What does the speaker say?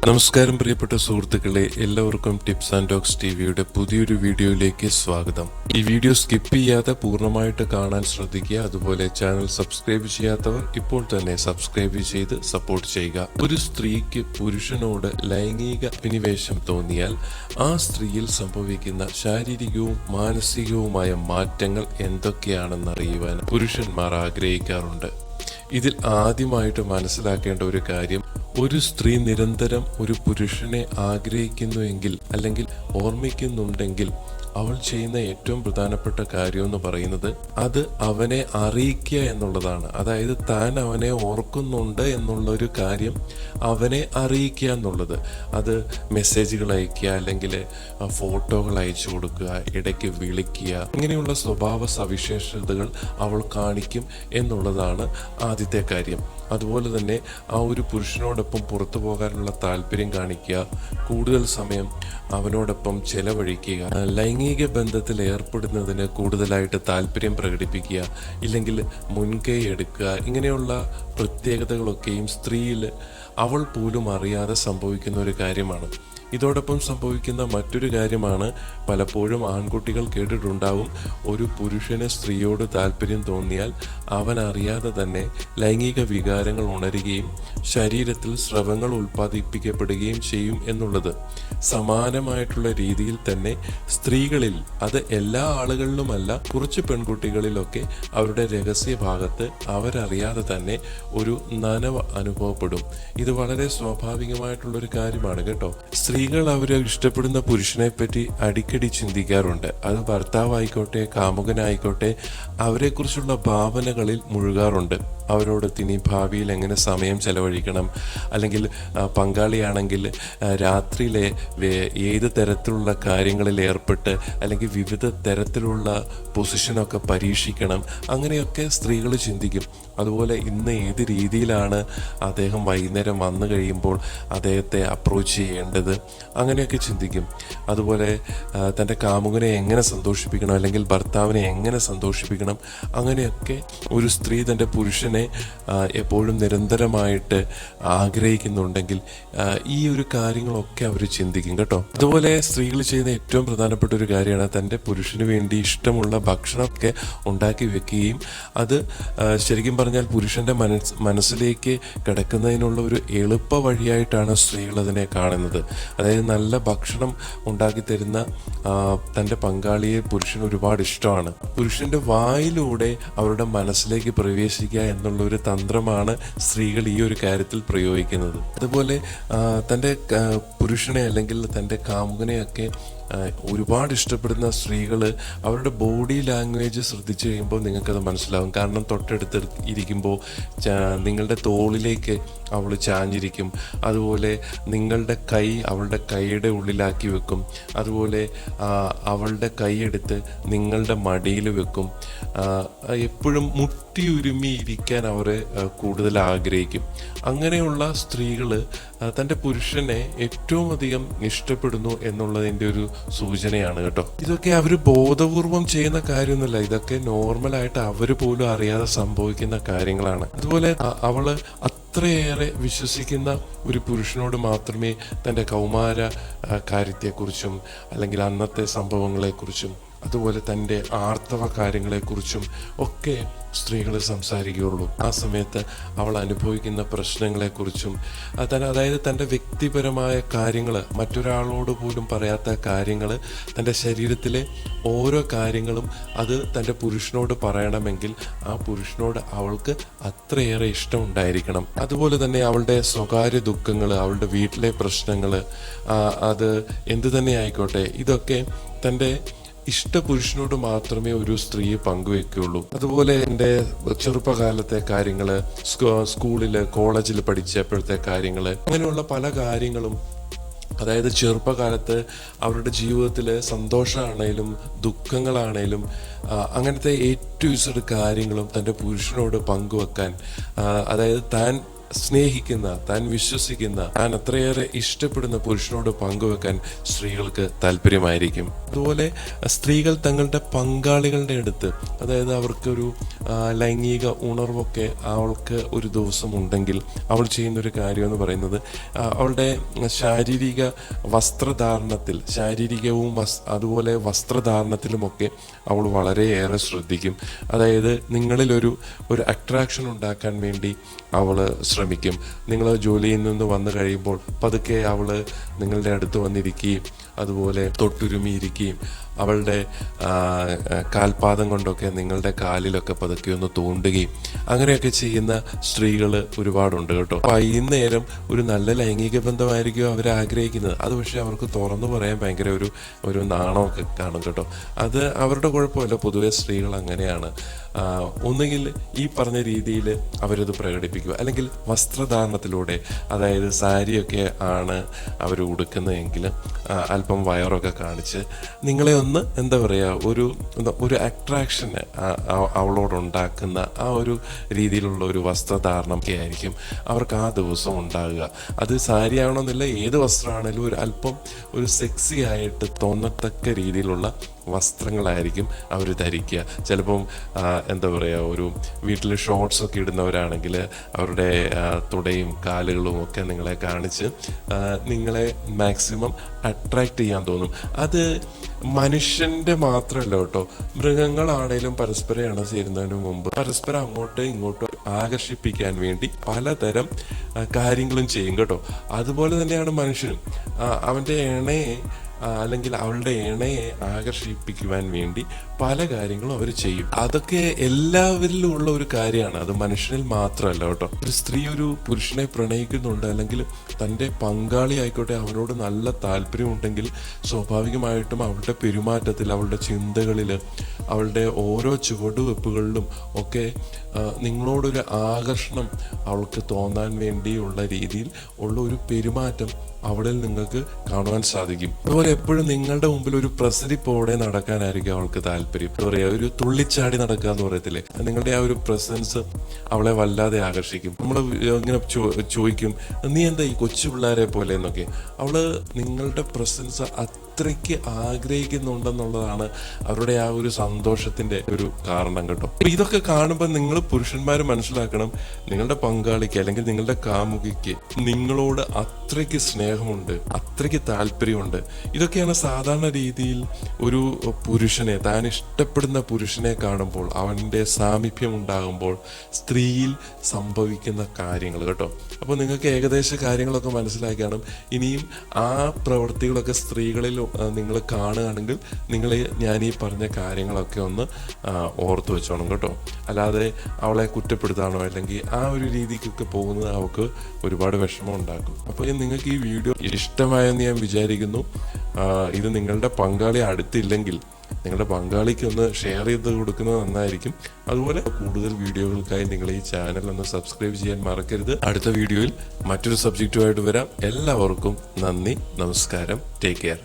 നമസ്കാരം പ്രിയപ്പെട്ട സുഹൃത്തുക്കളെ, എല്ലാവർക്കും ടിപ്സ് ആൻഡ് ടോക്സ് ടിവിയുടെ പുതിയൊരു വീഡിയോയിലേക്ക് സ്വാഗതം. ഈ വീഡിയോ സ്കിപ്പ് ചെയ്യാതെ പൂർണ്ണമായിട്ട് കാണാൻ ശ്രദ്ധിക്കുക. അതുപോലെ ചാനൽ സബ്സ്ക്രൈബ് ചെയ്യാത്തവർ ഇപ്പോൾ തന്നെ സബ്സ്ക്രൈബ് ചെയ്ത് സപ്പോർട്ട് ചെയ്യുക. ഒരു സ്ത്രീക്ക് പുരുഷനോട് ലൈംഗിക അഭിനിവേശം തോന്നിയാൽ ആ സ്ത്രീയിൽ സംഭവിക്കുന്ന ശാരീരികവും മാനസികവുമായ മാറ്റങ്ങൾ എന്തൊക്കെയാണെന്ന് അറിയുവാൻ പുരുഷന്മാർ ആഗ്രഹിക്കാറുണ്ട്. ഇതിൽ ആദ്യമായിട്ട് മനസ്സിലാക്കേണ്ട ഒരു കാര്യം, ഒരു സ്ത്രീ നിരന്തരം ഒരു പുരുഷനെ ആഗ്രഹിക്കുന്നുവെങ്കിൽ അല്ലെങ്കിൽ ഓർമ്മിക്കുന്നുണ്ടെങ്കിൽ അവൾ ചെയ്യുന്ന ഏറ്റവും പ്രധാനപ്പെട്ട കാര്യം എന്ന് പറയുന്നത് അത് അവനെ അറിയിക്കുക എന്നുള്ളതാണ്. അതായത് താൻ അവനെ ഓർക്കുന്നുണ്ട് എന്നുള്ള ഒരു കാര്യം അവനെ അറിയിക്കുക എന്നുള്ളത്. അത് മെസ്സേജുകൾ അയക്കുക, അല്ലെങ്കിൽ ഫോട്ടോകൾ അയച്ചു കൊടുക്കുക, ഇടയ്ക്ക് വിളിക്കുക, ഇങ്ങനെയുള്ള സ്വഭാവ സവിശേഷതകൾ അവൾ കാണിക്കും എന്നുള്ളതാണ് ആദ്യത്തെ കാര്യം. അതുപോലെ തന്നെ ആ ഒരു പുരുഷനോടൊപ്പം പുറത്തു പോകാനുള്ള താല്പര്യം കാണിക്കുക, കൂടുതൽ സമയം അവനോടൊപ്പം ചെലവഴിക്കുക, ലൈംഗിക ബന്ധത്തിൽ ഏർപ്പെടുന്നതിന് കൂടുതലായിട്ട് താല്പര്യം പ്രകടിപ്പിക്കുക, ഇല്ലെങ്കിൽ മുൻകൈ എടുക്കുക. ഇങ്ങനെയുള്ള പ്രത്യേകതകളൊക്കെയും സ്ത്രീയിൽ അവൾ പോലും അറിയാതെ സംഭവിക്കുന്ന ഒരു കാര്യമാണ്. ഇതോടൊപ്പം സംഭവിക്കുന്ന മറ്റൊരു കാര്യമാണ്, പലപ്പോഴും ആൺകുട്ടികൾ കേട്ടിട്ടുണ്ടാവും, ഒരു പുരുഷന് സ്ത്രീയോട് താല്പര്യം തോന്നിയാൽ അവൻ അറിയാതെ തന്നെ ലൈംഗിക വികാരങ്ങൾ ഉണരുകയും ശരീരത്തിൽ സ്രവങ്ങൾ ഉൽപ്പാദിപ്പിക്കപ്പെടുകയും ചെയ്യും എന്നുള്ളത്. സമാനമായിട്ടുള്ള രീതിയിൽ തന്നെ സ്ത്രീകളിൽ, അത് എല്ലാ ആളുകളിലുമല്ല, കുറച്ച് പെൺകുട്ടികളിലൊക്കെ അവരുടെ രഹസ്യ ഭാഗത്ത് അവരറിയാതെ തന്നെ ഒരു നനവ് അനുഭവപ്പെടും. ഇത് വളരെ സ്വാഭാവികമായിട്ടുള്ളൊരു കാര്യമാണ് കേട്ടോ. സ്ത്രീകൾ അവർ ഇഷ്ടപ്പെടുന്ന പുരുഷനെ പറ്റി അടിക്കടി ചിന്തിക്കാറുണ്ട്. അത് ഭർത്താവായിക്കോട്ടെ, കാമുകനായിക്കോട്ടെ, അവരെക്കുറിച്ചുള്ള ഭാവനകളിൽ മുഴുകാറുണ്ട്. അവരോടൊത്തിനി ഭാവിയിൽ എങ്ങനെ സമയം ചെലവഴിക്കണം, അല്ലെങ്കിൽ പങ്കാളിയാണെങ്കിൽ രാത്രിയിലെ ഏത് തരത്തിലുള്ള കാര്യങ്ങളിൽ ഏർപ്പെട്ട് അല്ലെങ്കിൽ വിവിധ തരത്തിലുള്ള പൊസിഷനൊക്കെ പരീക്ഷിക്കണം, അങ്ങനെയൊക്കെ സ്ത്രീകൾ ചിന്തിക്കും. അതുപോലെ ഇന്ന് ഏത് രീതിയിലാണ് അദ്ദേഹം വൈകുന്നേരം വന്നു കഴിയുമ്പോൾ അദ്ദേഹത്തെ അപ്രോച്ച് ചെയ്യേണ്ടത്, അങ്ങനെയൊക്കെ ചിന്തിക്കും. അതുപോലെ തൻ്റെ കാമുകനെ എങ്ങനെ സന്തോഷിപ്പിക്കണം, അല്ലെങ്കിൽ ഭർത്താവിനെ എങ്ങനെ സന്തോഷിപ്പിക്കണം, അങ്ങനെയൊക്കെ ഒരു സ്ത്രീ തൻ്റെ പുരുഷനെ എപ്പോഴും നിരന്തരമായിട്ട് ആഗ്രഹിക്കുന്നുണ്ടെങ്കിൽ ഈ ഒരു കാര്യങ്ങളൊക്കെ അവർ ചിന്തിക്കും കേട്ടോ. അതുപോലെ സ്ത്രീകൾ ചെയ്യുന്ന ഏറ്റവും പ്രധാനപ്പെട്ട ഒരു കാര്യമാണ് തൻ്റെ പുരുഷന് വേണ്ടി ഇഷ്ടമുള്ള ഭക്ഷണമൊക്കെ ഉണ്ടാക്കി വെക്കുകയും അത് ശരിക്കും പറഞ്ഞാൽ പുരുഷൻ്റെ മനസ്സിലേക്ക് കിടക്കുന്നതിനുള്ള ഒരു എളുപ്പ വഴിയായിട്ടാണ് സ്ത്രീകൾ അതിനെ കാണുന്നത്. അതായത് നല്ല ഭക്ഷണം ഉണ്ടാക്കി തരുന്ന തൻ്റെ പങ്കാളിയെ പുരുഷന് ഒരുപാട് ഇഷ്ടമാണ്. പുരുഷൻ്റെ വായിലൂടെ അവരുടെ മനസ്സിലേക്ക് പ്രവേശിക്കുക എന്നുള്ള ഒരു തന്ത്രമാണ് സ്ത്രീകൾ ഈ ഒരു കാര്യത്തിൽ പ്രയോഗിക്കുന്നത്. അതുപോലെ തൻ്റെ പുരുഷനെ അല്ലെങ്കിൽ തൻ്റെ കാമുകനെയൊക്കെ ഒരുപാട് ഇഷ്ടപ്പെടുന്ന സ്ത്രീകൾ അവരുടെ ബോഡി ലാംഗ്വേജ് ശ്രദ്ധിച്ചു കഴിയുമ്പോൾ നിങ്ങൾക്കത് മനസ്സിലാവും. കാരണം തൊട്ടടുത്ത് ഇരിക്കുമ്പോൾ നിങ്ങളുടെ തോളിലേക്ക് അവൾ ചാഞ്ഞിരിക്കും. അതുപോലെ നിങ്ങളുടെ കൈ അവളുടെ കൈയുടെ ഉള്ളിലാക്കി വെക്കും. അതുപോലെ അവളുടെ കൈയെടുത്ത് നിങ്ങളുടെ മടിയിൽ വെക്കും. എപ്പോഴും മുട്ടിയുരുമി ഇരിക്കാൻ അവർ കൂടുതൽ ആഗ്രഹിക്കും. അങ്ങനെയുള്ള സ്ത്രീകൾ തൻ്റെ പുരുഷനെ ഏറ്റവും അധികം ഇഷ്ടപ്പെടുന്നു എന്നുള്ളതിൻ്റെ ഒരു സൂചനയാണ് കേട്ടോ. ഇതൊക്കെ അവർ ബോധപൂർവം ചെയ്യുന്ന കാര്യമൊന്നുമല്ല, ഇതൊക്കെ നോർമലായിട്ട് അവർ പോലും അറിയാതെ സംഭവിക്കുന്ന കാര്യങ്ങളാണ്. അതുപോലെ അവള് അത്രയേറെ വിശ്വസിക്കുന്ന ഒരു പുരുഷനോട് മാത്രമേ തൻ്റെ കൗമാര കാര്യത്തെക്കുറിച്ചും അല്ലെങ്കിൽ അന്നത്തെ സംഭവങ്ങളെക്കുറിച്ചും അതുപോലെ തൻ്റെ ആർത്തവ കാര്യങ്ങളെക്കുറിച്ചും ഒക്കെ സ്ത്രീകൾ സംസാരിക്കുകയുള്ളൂ. ആ സമയത്ത് അവൾ അനുഭവിക്കുന്ന പ്രശ്നങ്ങളെക്കുറിച്ചും അതായത് തൻ്റെ വ്യക്തിപരമായ കാര്യങ്ങൾ, മറ്റൊരാളോട് പോലും പറയാത്ത കാര്യങ്ങൾ, തൻ്റെ ശരീരത്തിലെ ഓരോ കാര്യങ്ങളും അത് തൻ്റെ പുരുഷനോട് പറയണമെങ്കിൽ ആ പുരുഷനോട് അവൾക്ക് അത്രയേറെ ഇഷ്ടമുണ്ടായിരിക്കണം. അതുപോലെ തന്നെ അവളുടെ സ്വകാര്യ ദുഃഖങ്ങൾ, അവളുടെ വീട്ടിലെ പ്രശ്നങ്ങൾ, അത് എന്തു തന്നെ ആയിക്കോട്ടെ, ഇതൊക്കെ തൻ്റെ ഇഷ്ടപുരുഷനോട് മാത്രമേ ഒരു സ്ത്രീ പങ്കുവെക്കുകയുള്ളൂ. അതുപോലെ എൻ്റെ ചെറുപ്പകാലത്തെ കാര്യങ്ങൾ, സ്കൂളിൽ കോളേജിൽ പഠിച്ചപ്പോഴത്തെ കാര്യങ്ങൾ, അങ്ങനെയുള്ള പല കാര്യങ്ങളും, അതായത് ചെറുപ്പകാലത്ത് അവരുടെ ജീവിതത്തിൽ സന്തോഷമാണേലും ദുഃഖങ്ങളാണേലും അങ്ങനത്തെ A to Z കാര്യങ്ങളും തൻ്റെ പുരുഷനോട് പങ്കുവെക്കാൻ, അതായത് താൻ സ്നേഹിക്കുന്ന, താൻ വിശ്വസിക്കുന്ന, താൻ അത്രയേറെ ഇഷ്ടപ്പെടുന്ന പുരുഷനോട് പങ്കുവെക്കാൻ സ്ത്രീകൾക്ക് താല്പര്യമായിരിക്കും. അതുപോലെ സ്ത്രീകൾ തങ്ങളുടെ പങ്കാളികളുടെ അടുത്ത്, അതായത് അവർക്കൊരു ലൈംഗിക ഉണർവൊക്കെ അവൾക്ക് ഒരു ദിവസം ഉണ്ടെങ്കിൽ അവൾ ചെയ്യുന്നൊരു കാര്യം എന്ന് പറയുന്നത് അവളുടെ ശാരീരിക വസ്ത്രധാരണത്തിൽ, ശാരീരികവും അതുപോലെ വസ്ത്രധാരണത്തിലുമൊക്കെ അവൾ വളരെയേറെ ശ്രദ്ധിക്കും. അതായത് നിങ്ങളിലൊരു അട്രാക്ഷൻ ഉണ്ടാക്കാൻ വേണ്ടി അവൾ ശ്രമിക്കും. നിങ്ങൾ ജോലിയിൽ നിന്ന് വന്നു കഴിയുമ്പോൾ പതുക്കെ അവൾ നിങ്ങളുടെ അടുത്ത് വന്നിരിക്കുകയും അതുപോലെ തൊട്ടുരുമിയിരിക്കുകയും അവളുടെ കാൽപാദം കൊണ്ടൊക്കെ നിങ്ങളുടെ കാലിലൊക്കെ പതുക്കെ ഒന്ന് തോണ്ടുകയും അങ്ങനെയൊക്കെ ചെയ്യുന്ന സ്ത്രീകൾ ഒരുപാടുണ്ട് കേട്ടോ. വൈകുന്നേരം ഒരു നല്ല ലൈംഗിക ബന്ധമായിരിക്കും അവർ ആഗ്രഹിക്കുന്നത്. അത് പക്ഷേ അവർക്ക് തുറന്നു പറയാൻ ഭയങ്കര ഒരു നാണമൊക്കെ കാണും കേട്ടോ. അത് അവരുടെ കുഴപ്പമില്ല, പൊതുവെ സ്ത്രീകൾ അങ്ങനെയാണ്. ഒന്നുകിൽ ഈ പറഞ്ഞ രീതിയിൽ അവരത് പ്രകടിപ്പിക്കുക, അല്ലെങ്കിൽ വസ്ത്രധാരണത്തിലൂടെ, അതായത് സാരിയൊക്കെ ആണ് അവർ ഉടുക്കുന്നതെങ്കിൽ അല്പം വയറൊക്കെ കാണിച്ച് നിങ്ങളെ ഒന്ന് എന്താ പറയുക, ഒരു അട്രാക്ഷന് അവളോടുണ്ടാക്കുന്ന ആ ഒരു രീതിയിലുള്ള ഒരു വസ്ത്രധാരണം ഒക്കെ ആയിരിക്കും അവർക്ക് ആ ദിവസം ഉണ്ടാകുക. അത് സാരി ആവണമെന്നില്ല, ഏത് വസ്ത്രമാണെങ്കിലും അല്പം ഒരു സെക്സി ആയിട്ട് തോന്നത്തക്ക രീതിയിലുള്ള വസ്ത്രങ്ങളായിരിക്കും അവർ ധരിക്കുക. ചിലപ്പം എന്താ പറയുക, ഒരു വീട്ടിൽ ഷോർട്സ് ഒക്കെ ഇടുന്നവരാണെങ്കിൽ അവരുടെ തുടയും കാലുകളും ഒക്കെ നിങ്ങളെ കാണിച്ച് നിങ്ങളെ മാക്സിമം അട്രാക്റ്റ് ചെയ്യാൻ തോന്നും. അത് മനുഷ്യൻ്റെ മാത്രമല്ല കേട്ടോ, മൃഗങ്ങളാണേലും പരസ്പരം ഇണചേരുന്നതിന് മുമ്പ് പരസ്പരം അങ്ങോട്ടും ഇങ്ങോട്ടും ആകർഷിപ്പിക്കാൻ വേണ്ടി പലതരം കാര്യങ്ങളും ചെയ്യും കേട്ടോ. അതുപോലെ തന്നെയാണ് മനുഷ്യനും. അവൻ്റെ ഇണയെ അല്ലെങ്കിൽ അവളുടെ ഇണയെ ആകർഷിപ്പിക്കുവാൻ വേണ്ടി പല കാര്യങ്ങളും അവർ ചെയ്യും. അതൊക്കെ എല്ലാവരിലും ഉള്ള ഒരു കാര്യമാണ്, അത് മനുഷ്യനിൽ മാത്രമല്ല കേട്ടോ. ഒരു സ്ത്രീ ഒരു പുരുഷനെ പ്രണയിക്കുന്നുണ്ട്, അല്ലെങ്കിൽ തൻ്റെ പങ്കാളി ആയിക്കോട്ടെ അവനോട് നല്ല താല്പര്യമുണ്ടെങ്കിൽ സ്വാഭാവികമായിട്ടും അവളുടെ പെരുമാറ്റത്തിൽ, അവളുടെ ചിന്തകളിൽ, അവളുടെ ഓരോ ചുവടുവെപ്പുകളിലും ഒക്കെ നിങ്ങളോടൊരു ആകർഷണം അവൾക്ക് തോന്നാൻ വേണ്ടിയുള്ള രീതിയിൽ ഉള്ള ഒരു പെരുമാറ്റം അവളിൽ നിങ്ങൾക്ക് കാണുവാൻ സാധിക്കും. അതുപോലെ എപ്പോഴും നിങ്ങളുടെ മുമ്പിൽ ഒരു പ്രസരിപ്പോടെ നടക്കാനായിരിക്കും അവൾക്ക് താല്പര്യം. എന്താ പറയുക, ഒരു തുള്ളിച്ചാടി നടക്കുക എന്ന് പറയത്തില്ലേ, നിങ്ങളുടെ ആ ഒരു പ്രസൻസ് അവളെ വല്ലാതെ ആകർഷിക്കും. നമ്മൾ ഇങ്ങനെ ചോദിക്കും, നീ എന്താ ഈ കൊച്ചു പിള്ളേരെ പോലെ എന്നൊക്കെ. അവള് നിങ്ങളുടെ പ്രസൻസ് അത്രയ്ക്ക് ആഗ്രഹിക്കുന്നുണ്ടെന്നുള്ളതാണ് അവരുടെ ആ ഒരു സന്തോഷത്തിന്റെ ഒരു കാരണം കേട്ടോ. ഇതൊക്കെ കാണുമ്പോൾ നിങ്ങൾ പുരുഷന്മാർ മനസ്സിലാക്കണം, നിങ്ങളുടെ പങ്കാളിക്ക് അല്ലെങ്കിൽ നിങ്ങളുടെ കാമുകിക്ക് നിങ്ങളോട് അത്രയ്ക്ക് സ്നേഹമുണ്ട്, അത്രയ്ക്ക് താല്പര്യമുണ്ട്. ഇതൊക്കെയാണ് സാധാരണ രീതിയിൽ ഒരു പുരുഷനെ, താൻ ഇഷ്ടപ്പെടുന്ന പുരുഷനെ കാണുമ്പോൾ, അവൻ്റെ സാമീപ്യം ഉണ്ടാകുമ്പോൾ സ്ത്രീയിൽ സംഭവിക്കുന്ന കാര്യങ്ങൾ കേട്ടോ. അപ്പോൾ നിങ്ങൾക്ക് ഏകദേശ കാര്യങ്ങളൊക്കെ മനസ്സിലാക്കി കാണും. ഇനിയും ആ പ്രവൃത്തികളൊക്കെ സ്ത്രീകളിൽ നിങ്ങൾ കാണുകയാണെങ്കിൽ നിങ്ങൾ ഞാൻ ഈ പറഞ്ഞ കാര്യങ്ങളൊക്കെ ഒന്ന് ഓർത്തു വെച്ചോണം കേട്ടോ. അല്ലാതെ അവളെ കുറ്റപ്പെടുത്താനോ അല്ലെങ്കിൽ ആ ഒരു രീതിക്കൊക്കെ പോകുന്നത് അവൾക്ക് ഒരുപാട് വിഷമം ഉണ്ടാക്കും. അപ്പോൾ നിങ്ങൾക്ക് ഈ വീഡിയോ ഇഷ്ടമായെന്ന് ഞാൻ വിചാരിക്കുന്നു. ഇത് നിങ്ങളുടെ പങ്കാളി അടുത്തില്ലെങ്കിൽ നിങ്ങളുടെ പങ്കാളിക്ക് ഒന്ന് ഷെയർ ചെയ്ത് കൊടുക്കുന്നത് നന്നായിരിക്കും. അതുപോലെ കൂടുതൽ വീഡിയോകൾക്കായി നിങ്ങൾ ഈ ചാനൽ ഒന്ന് സബ്സ്ക്രൈബ് ചെയ്യാൻ മറക്കരുത്. അടുത്ത വീഡിയോയിൽ മറ്റൊരു സബ്ജക്റ്റുമായിട്ട് വരാം. എല്ലാവർക്കും നന്ദി, നമസ്കാരം, ടേക്ക് കെയർ.